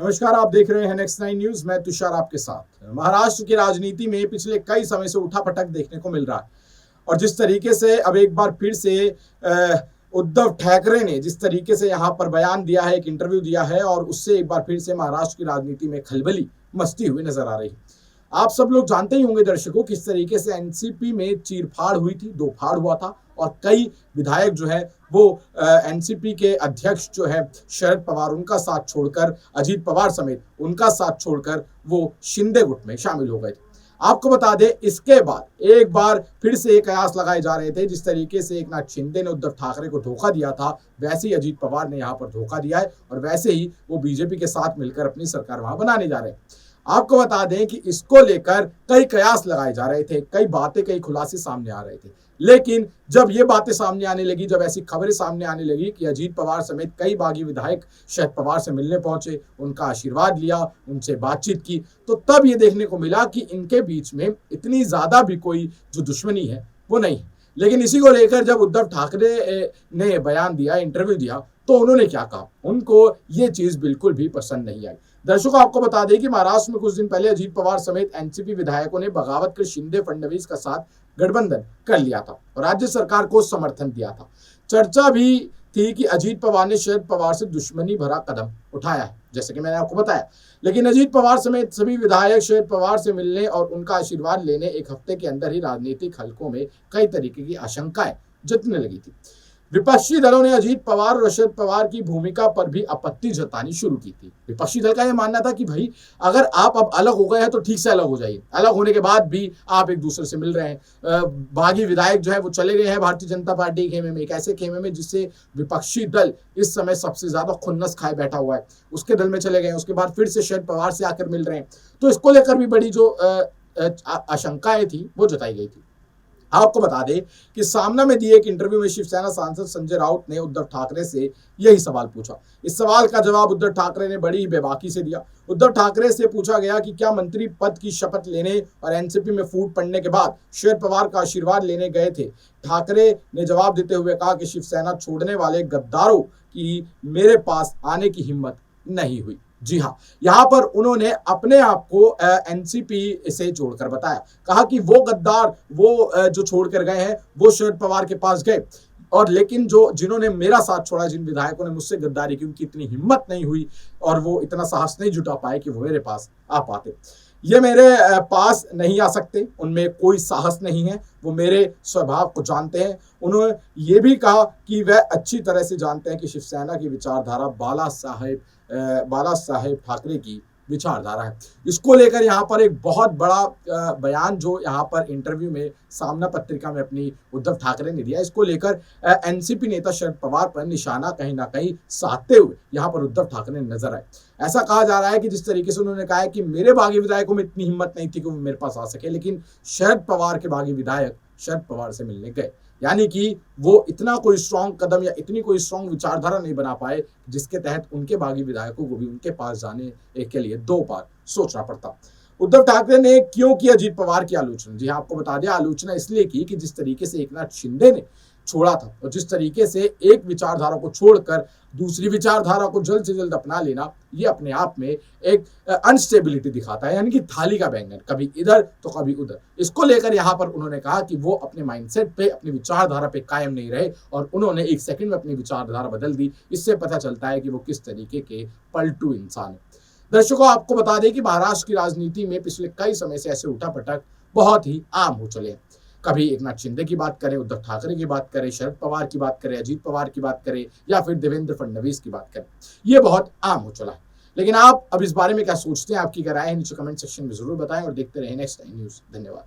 नमस्कार, आप देख रहे हैं नेक्स्ट 9 न्यूज। मैं तुषार आपके साथ। महाराष्ट्र की राजनीति में पिछले कई समय से उठापटक देखने को मिल रहा है और जिस तरीके से अब एक बार फिर से उद्धव ठाकरे ने जिस तरीके से यहाँ पर बयान दिया है, एक इंटरव्यू दिया है और उससे एक बार फिर से महाराष्ट्र की राजनीति में खलबली मचती हुई नजर आ रही है। आप सब लोग जानते ही होंगे दर्शकों, किस तरीके से एनसीपी में चीरफाड़ हुई थी, दो फाड़ हुआ था और कई विधायक जो है वो एनसीपी के अध्यक्ष जो है शरद पवार, उनका साथ छोड़कर, अजीत पवार समेत उनका साथ छोड़कर वो शिंदे गुट में शामिल हो गए थे। आपको बता दें, इसके बाद एक बार फिर से कयास लगाए जा रहे थे। जिस तरीके से एकनाथ शिंदे ने उद्धव ठाकरे को धोखा दिया था, वैसे ही अजीत पवार ने यहाँ पर धोखा दिया है और वैसे ही वो बीजेपी के साथ मिलकर अपनी सरकार वहां बनाने जा रहे हैं। आपको बता दें कि इसको लेकर कई कयास लगाए जा रहे थे, कई बातें, कई खुलासे सामने आ रहे थे। लेकिन जब ये बातें सामने आने लगी, जब ऐसी खबरें सामने आने लगी कि अजीत पवार समेत कई बागी विधायक शरद पवार से मिलने पहुंचे, उनका आशीर्वाद लिया, उनसे बातचीत की, तो तब ये देखने को मिला कि इनके बीच में इतनी ज्यादा भी कोई जो दुश्मनी है वो नहीं है। लेकिन इसी को लेकर जब उद्धव ठाकरे ने बयान दिया, इंटरव्यू दिया, तो उन्होंने क्या कहा, उनको ये चीज बिल्कुल भी पसंद नहीं आई। दर्शकों, आपको बता दें कि महाराष्ट्र में कुछ दिन पहले अजीत पवार समेत एनसीपी विधायकों ने बगावत कर शिंदे फडणवीस का साथ गठबंधन कर लिया था और राज्य सरकार को समर्थन दिया था। चर्चा भी थी कि अजीत पवार ने शरद पवार से दुश्मनी भरा कदम उठाया है, जैसे कि मैंने आपको बताया। लेकिन अजीत पवार समेत सभी विधायक शरद पवार से मिलने और उनका आशीर्वाद लेने एक हफ्ते के अंदर ही राजनीतिक हलकों में कई तरीके की आशंकाएं जतने लगी थी। विपक्षी दलों ने अजीत पवार और शरद पवार की भूमिका पर भी आपत्ति जतानी शुरू की थी। विपक्षी दल का यह मानना था कि भाई, अगर आप अब अलग हो गए हैं तो ठीक से अलग हो जाइए। अलग होने के बाद भी आप एक दूसरे से मिल रहे हैं। बागी विधायक जो है वो चले गए हैं भारतीय जनता पार्टी के खेमे में, एक ऐसे खेमे में जिससे विपक्षी दल इस समय सबसे ज्यादा खुन्नस खाए बैठा हुआ है, उसके दल में चले गए हैं। उसके बाद फिर से शरद पवार से आकर मिल रहे हैं। तो इसको लेकर भी बड़ी जो आशंकाएं थी वो जताई गई थी। आपको बता दें कि सामना में दिए एक इंटरव्यू में शिवसेना सांसद संजय राउत ने उद्धव ठाकरे से यही सवाल पूछा। इस सवाल का जवाब उद्धव ठाकरे ने बड़ी ही बेबाकी से दिया। उद्धव ठाकरे से पूछा गया कि क्या मंत्री पद की शपथ लेने और एनसीपी में फूट पड़ने के बाद शरद पवार का आशीर्वाद लेने गए थे। ठाकरे ने जवाब देते हुए कहा कि शिवसेना छोड़ने वाले गद्दारों की मेरे पास आने की हिम्मत नहीं हुई। जी हाँ, यहां पर उन्होंने अपने आप को एनसीपी से जोड़कर बताया। कहा कि वो गद्दार, वो जो छोड़कर गए हैं, वो शरद पवार के पास गए और लेकिन जो जिन्होंने मेरा साथ छोड़ा, जिन विधायकों ने मुझसे गद्दारी की, उनकी इतनी हिम्मत नहीं हुई और वो इतना साहस नहीं जुटा पाए कि वो मेरे पास आ पाते। ये मेरे पास नहीं आ सकते, उनमें कोई साहस नहीं है, वो मेरे स्वभाव को जानते हैं। उन्होंने ये भी कहा कि वह अच्छी तरह से जानते हैं कि शिवसेना की विचारधारा बाला साहेब ठाकरे की विचारधारा है। इसको लेकर यहाँ पर एक बहुत बड़ा बयान जो यहाँ पर इंटरव्यू में सामना पत्रिका में अपनी उद्धव ठाकरे ने दिया, इसको लेकर एनसीपी नेता शरद पवार पर निशाना कहीं ना कहीं साधते हुए यहाँ पर उद्धव ठाकरे नजर आए। ऐसा कहा जा रहा है कि जिस तरीके से उन्होंने कहा है कि मेरे बागी विधायकों में इतनी हिम्मत नहीं थी कि वो मेरे पास आ सके, लेकिन शरद पवार के बागी विधायक शरद पवार से मिलने गए, यानी कि वो इतना कोई स्ट्रॉन्ग कदम या इतनी कोई स्ट्रॉन्ग विचारधारा नहीं बना पाए जिसके तहत उनके बागी विधायकों को भी उनके पास जाने के लिए दो बार सोचना पड़ता। उद्धव ठाकरे ने क्यों की अजीत पवार की आलोचना? जी हाँ, आपको बता दें, आलोचना इसलिए की कि जिस तरीके से एकनाथ शिंदे ने छोड़ा था और जिस तरीके से एक विचारधारा को छोड़कर दूसरी विचारधारा को जल्द से जल्द अपना लेना, ये अपने आप में एक अनस्टेबिलिटी दिखाता है, यानी कि थाली का बैंगन, कभी इधर तो कभी उधर। इसको लेकर यहाँ पर उन्होंने कहा कि वो अपने माइंडसेट पे, अपनी विचारधारा पे कायम नहीं रहे और उन्होंने एक सेकंड में अपनी विचारधारा बदल दी। इससे पता चलता है कि वो किस तरीके के पलटू इंसान है। दर्शकों, आपको बता दें कि महाराष्ट्र की राजनीति में पिछले कई समय से ऐसे उठापटक बहुत ही आम हो चले हैं। कभी एकनाथ शिंदे की बात करें, उद्धव ठाकरे की बात करें, शरद पवार की बात करें, अजीत पवार की बात करें या फिर देवेंद्र फडणवीस की बात करें, ये बहुत आम हो चला है। लेकिन आप अब इस बारे में क्या सोचते हैं? आपकी राय है नीचे कमेंट सेक्शन में जरूर बताएं और देखते रहें नेक्स्ट न्यूज। धन्यवाद।